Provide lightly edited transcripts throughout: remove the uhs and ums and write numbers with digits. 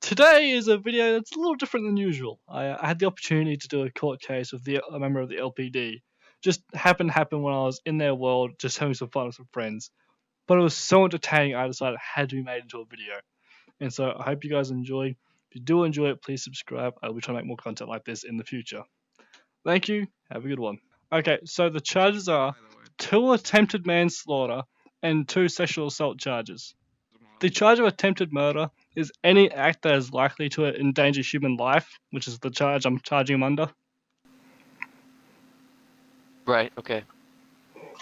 Today is a video that's a little different than usual. I had the opportunity to do a court case with a member of the LPD. Just happened to happen when I was in their world, just having some fun with some friends. But it was so entertaining, I decided it had to be made into a video. And so I hope you guys enjoy. If you do enjoy it, please subscribe. I will try to make more content like this in the future. Thank you. Have a good one. Okay, so the charges are 2 attempted manslaughter and 2 sexual assault charges. The charge of attempted murder is any act that is likely to endanger human life, which is the charge I'm charging him under. Right, okay.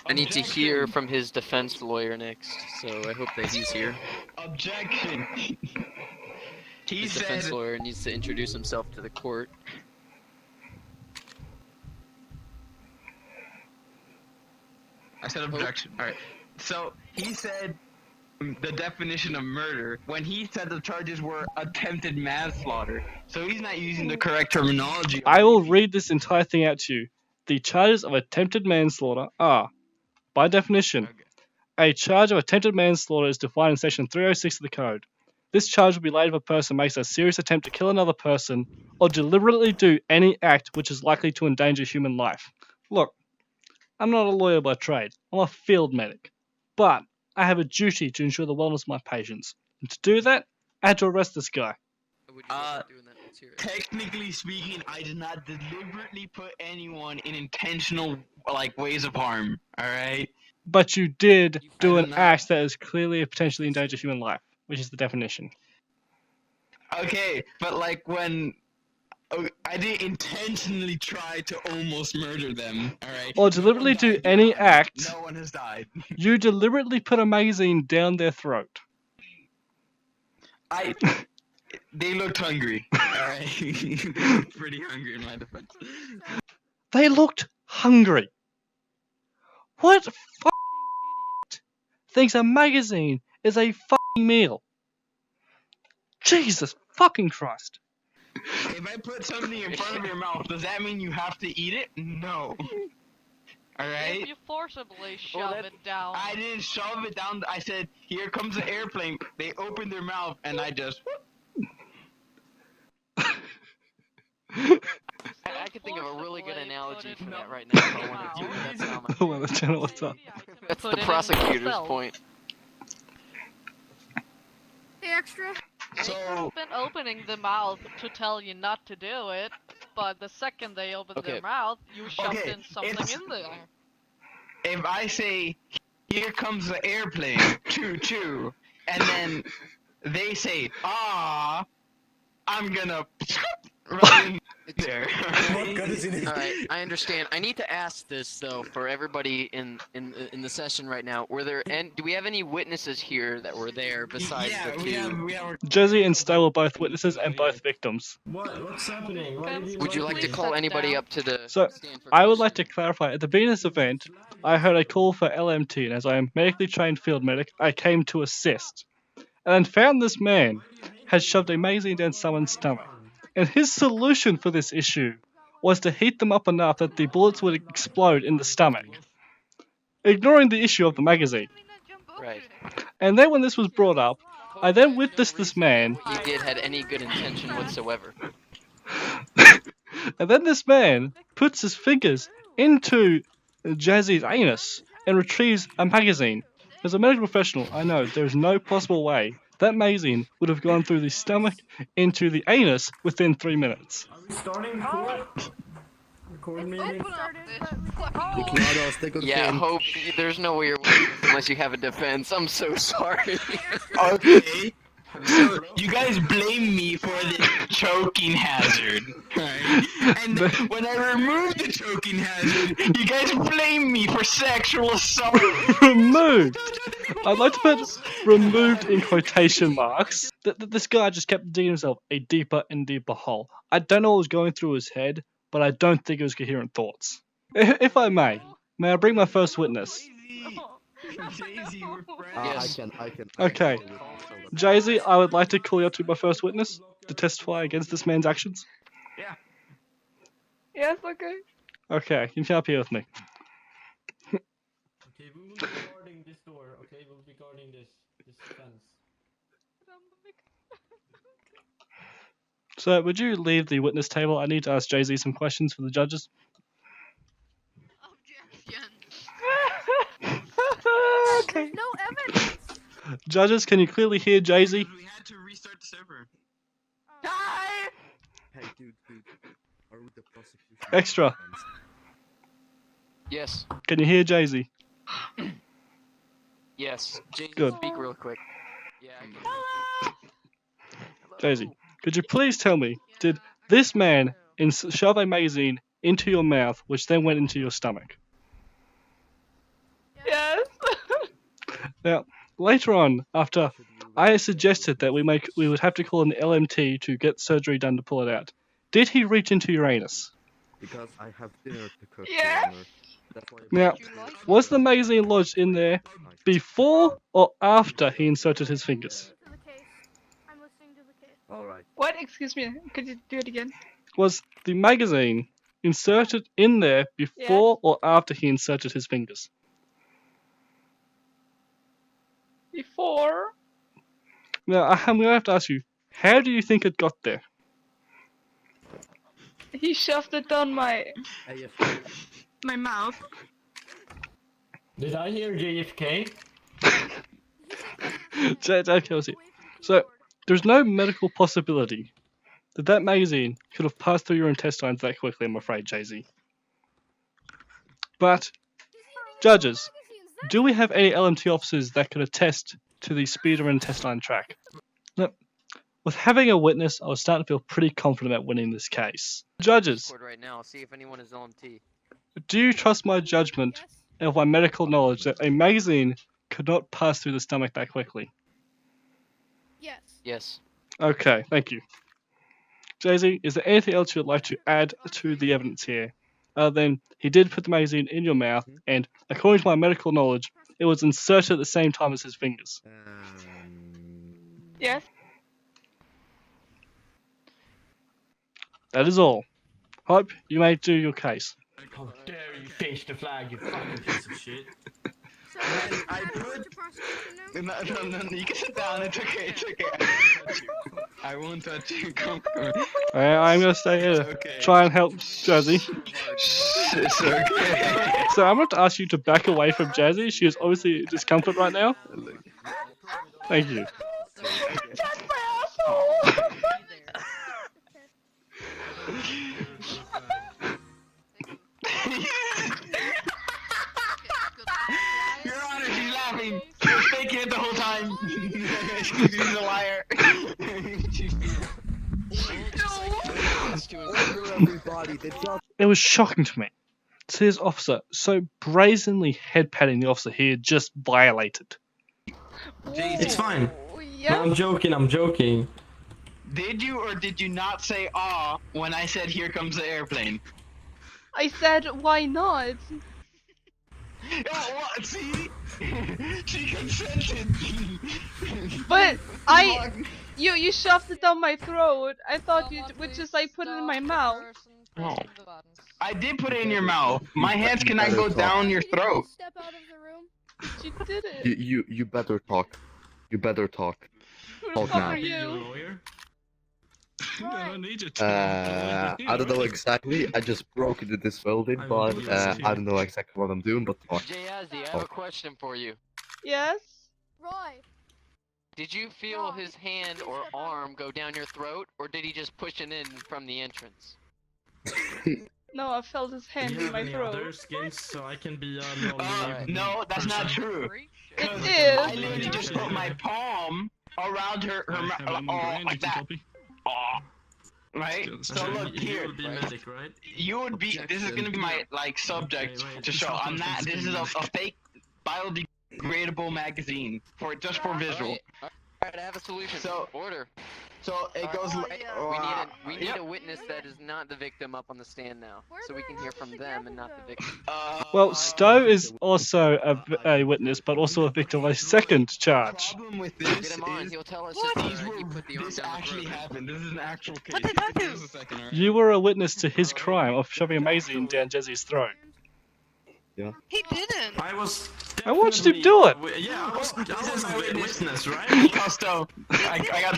I need to hear from his defense lawyer next, so I hope that he's here. Objection! His defense lawyer needs to introduce himself to the court. I said objection. Alright. So, he said the definition of murder when he said the charges were attempted manslaughter. So he's not using the correct terminology. I will read this entire thing out to you. The charges of attempted manslaughter are, by definition, a charge of attempted manslaughter is defined in section 306 of the code. This charge will be laid if a person makes a serious attempt to kill another person or deliberately do any act which is likely to endanger human life. Look, I'm not a lawyer by trade. I'm a field medic. But I have a duty to ensure the wellness of my patients. And to do that, I had to arrest this guy. Technically speaking, I did not deliberately put anyone in intentional, ways of harm. Alright? But you did do an act that is clearly potentially endanger human life, which is the definition. Okay, but when... I didn't intentionally try to almost murder them, alright? Or deliberately do any act. No one has died. You deliberately put a magazine down their throat. They looked hungry, alright? Pretty hungry in my defense. They looked hungry. What f***ing idiot thinks a magazine is a fucking meal? Jesus fucking Christ. If I put something in front of your mouth, does that mean you have to eat it? No. Alright? If you forcibly shove it down. I didn't shove it down. I said, here comes the airplane. They opened their mouth, and I just... I could think of a really good analogy for that right now if I wanted to, but that's not my... Well, the channel, what's up? That's the prosecutor's point. Hey, extra. So... They've been opening the mouth to tell you not to do it, but the second they open their mouth, you shoved in something in there. If I say, here comes the airplane, choo-choo, and then they say, ah, I'm gonna right in there. Alright, I understand. I need to ask this though for everybody in the session right now. Do we have any witnesses here that were there besides the two? We have Jesse and Stowe were both witnesses and both victims. What's happening? Would you like to call anybody up to the So, stand for I would like to clarify, at the beginning of this event, I heard a call for LMT, and as I am medically trained field medic, I came to assist. And then found this man had shoved a magazine down someone's stomach. And his solution for this issue was to heat them up enough that the bullets would explode in the stomach, ignoring the issue of the magazine. Right. And then when this was brought up, I then witnessed this man... He did had any good intention whatsoever. And then this man puts his fingers into Jazzy's anus and retrieves a magazine. As a medical professional, I know there is no possible way that magazine would have gone through the stomach into the anus within 3 minutes. Are we starting court? Record meeting? Yeah, Hope, there's no way you're winning this unless you have a defense. I'm so sorry. Okay. So, you guys blame me for the choking hazard, right? And when I remove the choking hazard, you guys blame me for sexual assault. Removed! I'd like to put removed in quotation marks. This guy just kept digging himself a deeper and deeper hole. I don't know what was going through his head, but I don't think it was coherent thoughts. If I may I bring my first witness? Jay-Z, we're friends. Yes. I can. Okay. Jay-Z, I would like to call you up to be my first witness to testify against this man's actions. Yeah. Yes, okay. Okay, you can come up here with me. Okay, we will be guarding this door. Okay, we'll be guarding this fence. So, would you leave the witness table? I need to ask Jay-Z some questions for the judges. There's no evidence. Judges, can you clearly hear Jay-Z? We had to restart the server. Hey, dude. Are we the prosecution? Extra. Yes. Can you hear Jay-Z? Yes. Jay, Good. speak real quick. Yeah. Jay-Z, could you please tell me, did this man shove a magazine into your mouth, which then went into your stomach? Yes. Now, later on, after I suggested that we would have to call an LMT to get surgery done to pull it out, did he reach into your anus? Because I have dinner to cook. Yeah. That's why Now, was the magazine lodged in there before or after he inserted his fingers? I'm listening to the case. Alright. What? Excuse me. Could you do it again? Was the magazine inserted in there before or after he inserted his fingers? Before. Now, I'm going to have to ask you, how do you think it got there? He shoved it down my My mouth. Did I hear JFK? JFK. So, there's no medical possibility that magazine could have passed through your intestines that quickly, I'm afraid, Jay-Z. But, judges, do we have any LMT officers that could attest to the speed of an intestine track? No. With having a witness, I was starting to feel pretty confident about winning this case. Judges, Right now, see if anyone is LMT. do you trust my judgment of my medical knowledge that a magazine could not pass through the stomach that quickly? Yes. Yes. Okay, thank you. Jay-Z, is there anything else you'd like to add to the evidence here? Other than he did put the magazine in your mouth, and according to my medical knowledge, it was inserted at the same time as his fingers. Yes. That is all. Hope you may do your case. How dare you face the flag, you fucking piece of shit. So, I put- No, you can sit down. It's okay. I won't touch you. Come on. I'm gonna stay here. Okay. Try and help Jazzy. It's okay. So I'm going to ask you to back away from Jazzy. She is obviously in discomfort right now. Thank you. That's my asshole. Your Honor, she's laughing. She was faking it the whole time. She's a liar. It was shocking to me to see this officer so brazenly head-patting the officer he had just violated. It's fine. Yeah. I'm joking. Did you or did you not say "ah" when I said "here comes the airplane"? I said, why not? Yeah, what? See? She consented. But you shoved it down my throat. I thought you would just like put it in my mouth. Oh. I did put it in your mouth. My hands cannot go down your throat. Step out of the room. You did it. You better talk. You better talk. Who the Talk fuck now. are You you? lawyer? I need you I don't know exactly. I just broke into this building, I but will do this too. I don't know exactly what I'm doing. But talk. Jayazzy, I have a question for you. Yes. Roy. Did you feel his hand or arm go down your throat, or did he just push it in from the entrance? No, I felt his Do hand you in have my any throat. other skills so I can be a knowledgeable No, that's not person? true. It I is. literally just put my palm around her mouth like that. Oh. Right? So look You here. will be medic, right? You would be. This is gonna be my like subject Wait, to show. stop I'm not. This is a fake biodegradable magazine for just for visual. Alright, I have a solution. So- Order. So it goes. We need a witness that is not the victim up on the stand now, so we can hear from them and not the victim. Well, Stowe is also a witness, but also a victim of a second charge. Problem with Get this him on. is He'll tell us these if were. he put the arm This down the actually throat. happened. This is an actual case. What did I do? Just a second, alright? You were a witness to his crime of shoving a magazine down Jazzy's throat. He didn't. I was I watched him do it. Yeah, I was a witness, right? Costo, I got.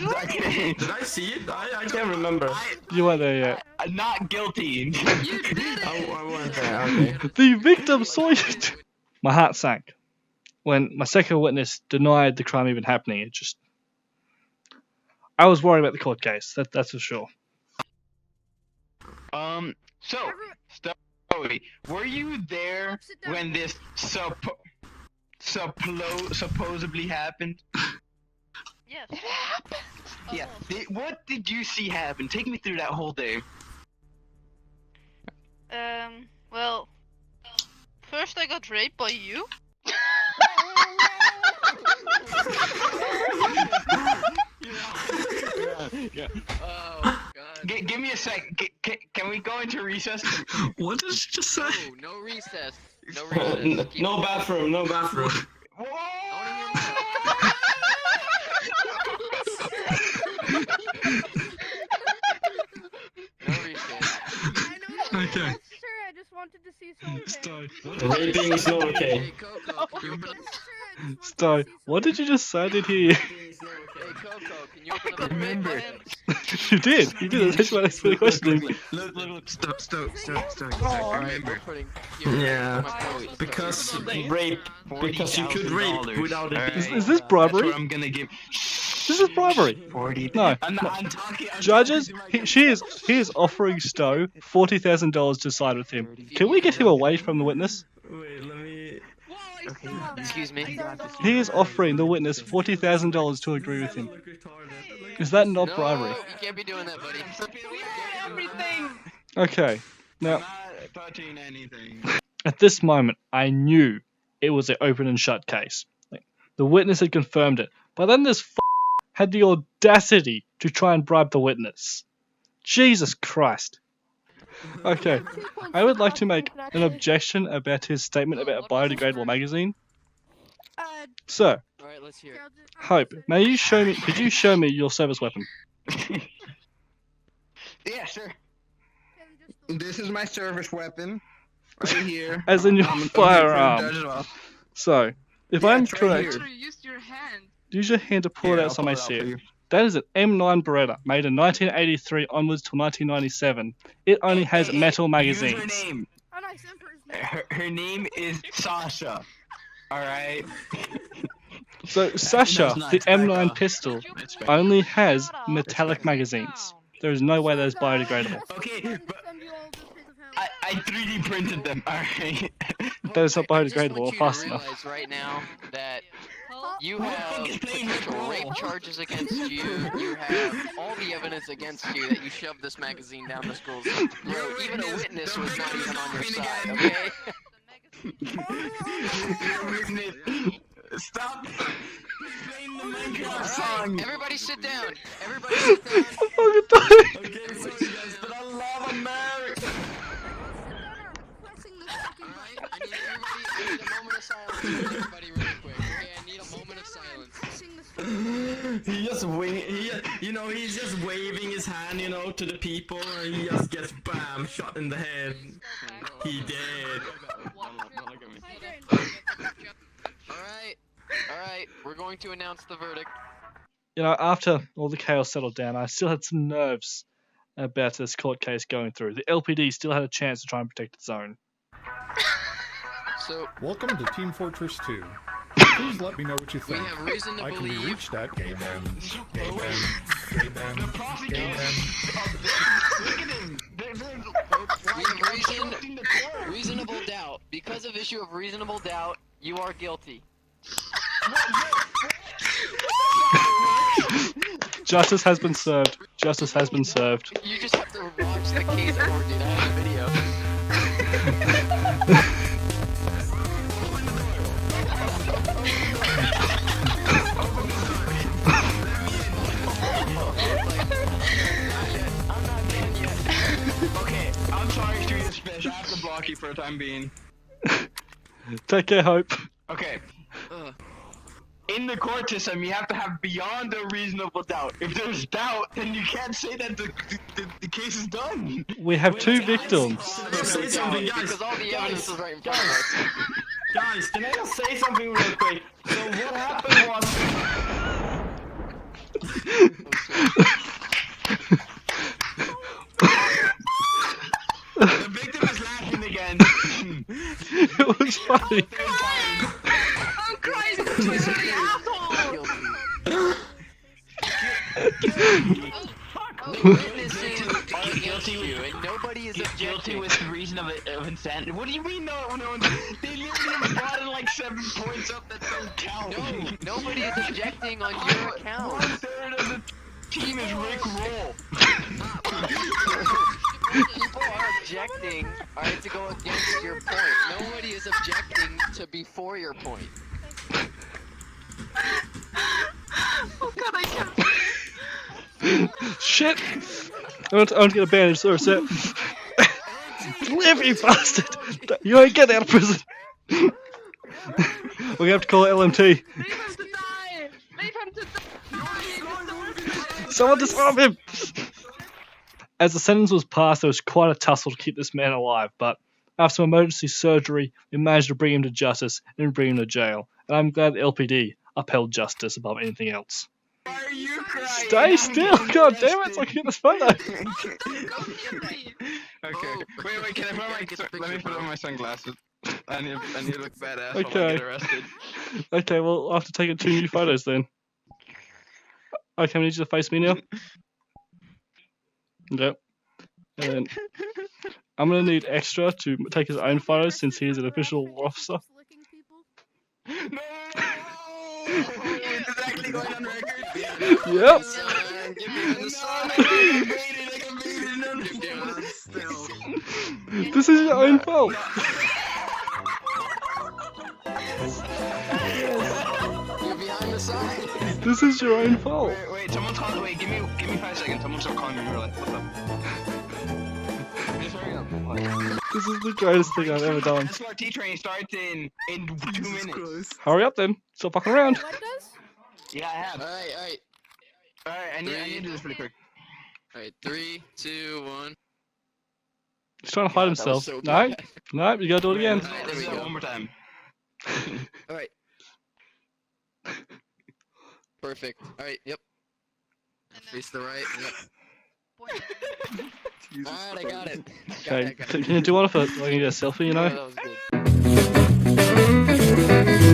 Did I see it? I can't remember. You weren't there yet. Not guilty. You did it! I wasn't there. Okay. The victim saw it. My heart sank when my second witness denied the crime even happening. It just, I was worried about the court case. That's for sure. So, Story, were you there when this supposedly happened? Yes. Yeah. What did you see happen? Take me through that whole day. Well, first I got raped by you. Yeah. Oh god. Give me a sec. Can we go into recess? What did you just say? No, no recess. No recess. Keep No going. bathroom. No bathroom. Whoa! No recess. I know that. Okay. Sir, I just wanted to see so okay. Stoy. Raping is not okay. Hey Coco, can you open up? Yes, sir, I just wanted to Stoy. see What so did you just say? I did hear you. Hey Coco, can you open up the Remember. button? You did. You did. That's why I was questioning. Look, stop. Alright, we're putting here. Yeah. my quote. Because rape. Because you could rape without it being. Is this bribery? That's what I'm gonna give. This is bribery. 40. No. I'm talking. Judges, he is offering Stowe $40,000 to side with him. Can we get him away from the witness? Wait, let me. Okay. Excuse me. He is offering the witness $40,000 to agree with him. Is that not bribery? No, you can't be doing that, buddy. Everything. Okay. Now, I'm not touching anything. at this moment, I it was an open and shut case. The witness had confirmed it. But then this had the audacity to try and bribe the witness. Jesus Christ. Okay, I would like to make an objection about his statement about a biodegradable magazine. So, Alright, let's hear it. Hope, could you show me your service weapon? Yeah, sure. This is my service weapon. Right here. As in your I'm firearm. as well. So, if Yeah, I'm it's right correct, here. Use your hand. use your hand to pull it Here, out I'll so I pull may it out see for it. you. That is an M9 Beretta, made in 1983 onwards to 1997. It only has metal magazines. Username. Oh, nice, Emperor's name. Her name is Sasha. Alright? So Sasha, That's the nice, M9 Becca. pistol, only has metallic magazines. There is no way that is biodegradable. Okay, but I 3D printed them, alright? That is not I just biodegradable or want you fast to enough. realize right now that you Who the have fuck is playing potential Rick rape Roll? charges against you. You have all the evidence against you that you shoved this magazine down this girl's throat. Even a witness was not even on your side. Okay. Stop playing the Minecraft Alright, song! everybody sit down. Everybody sit down. I'm fucking dying. Okay, sorry guys, but I love America. Alright, I need a moment of silence for everybody really quick. Okay, I need a moment of silence. He's just waving his hand, to the people, and he just gets bam, shot in the head. He dead. Alright, we're going to announce the verdict. After all the chaos settled down, I still had some nerves about this court case going through. The LPD still had a chance to try and protect its own. So, Welcome to Team Fortress 2. Please let me know what you we think. have reason to I can be believe reached at K-mando. we have reasonable doubt. Because of issue of reasonable doubt, you are guilty. Justice has been served. Justice has been served. You just have to watch the case over, dude. I have a video. Okay, I'm sorry, Street Fish. I have to block you for the time being. Take care, Hope. Okay. Ugh. In the court system, you have to have beyond a reasonable doubt. If there's doubt, then you can't say that the case is done. We have two victims. Say something, guys. Because all the evidence is right in front of us. Guys, can I just say something real quick? So what happened was... The victim is laughing again. It was funny. I'm crying because you're the asshole. The witnesses are against you, and nobody is Guilty objecting. with reason of insanity. What do you mean no? They literally brought in like 7 points up that don't count. No, nobody is objecting on your account. 1/3 of the team is Rick Roll. People are objecting, alright, to go against your point. Nobody is objecting to before your point. Oh god, I can't. Shit! I want to get a bandage, so set. Live, you bastard! You ain't getting out of prison! We're gonna have to call it LMT. Leave him to die! Leave him to die! Someone disarm him! As the sentence was passed, there was quite a tussle to keep this man alive, but after some emergency surgery, we managed to bring him to justice and bring him to jail. And I'm glad the LPD upheld justice above anything else. Why are you crying? Stay still! God damn it, so I can get this photo! Okay. Wait, can I put on my... Let me put on my sunglasses. I need to look badass while I Okay. get arrested. Okay, well, I'll have to take 2 new photos then. Okay, I need you to face me now. Yep. And I'm gonna need Extra to take his own photos since he's an official officer. No! It's actually going on record? Yep. Give me the sign. This is your own fault. You're behind the sign. This is your own fault. Wait, someone's calling. Wait, give me 5 seconds. Someone's calling me in real life. What's up? Just hurry up. This is the greatest thing I've ever done. SRT training starts in 2 minutes. Hurry up then. Stop fucking around. What does? Yeah, I have. Alright. Alright, I need to do this pretty quick. Alright, 3, 2, 1. He's trying to hide That was himself. so No, bad. no, you gotta do it again. Alright, there Let's we do it go. one more time. Alright. Perfect. Alright, yep. Face the right, yep. Alright, I got it. Okay, can you do one of it? I can get a selfie, you know? That was good.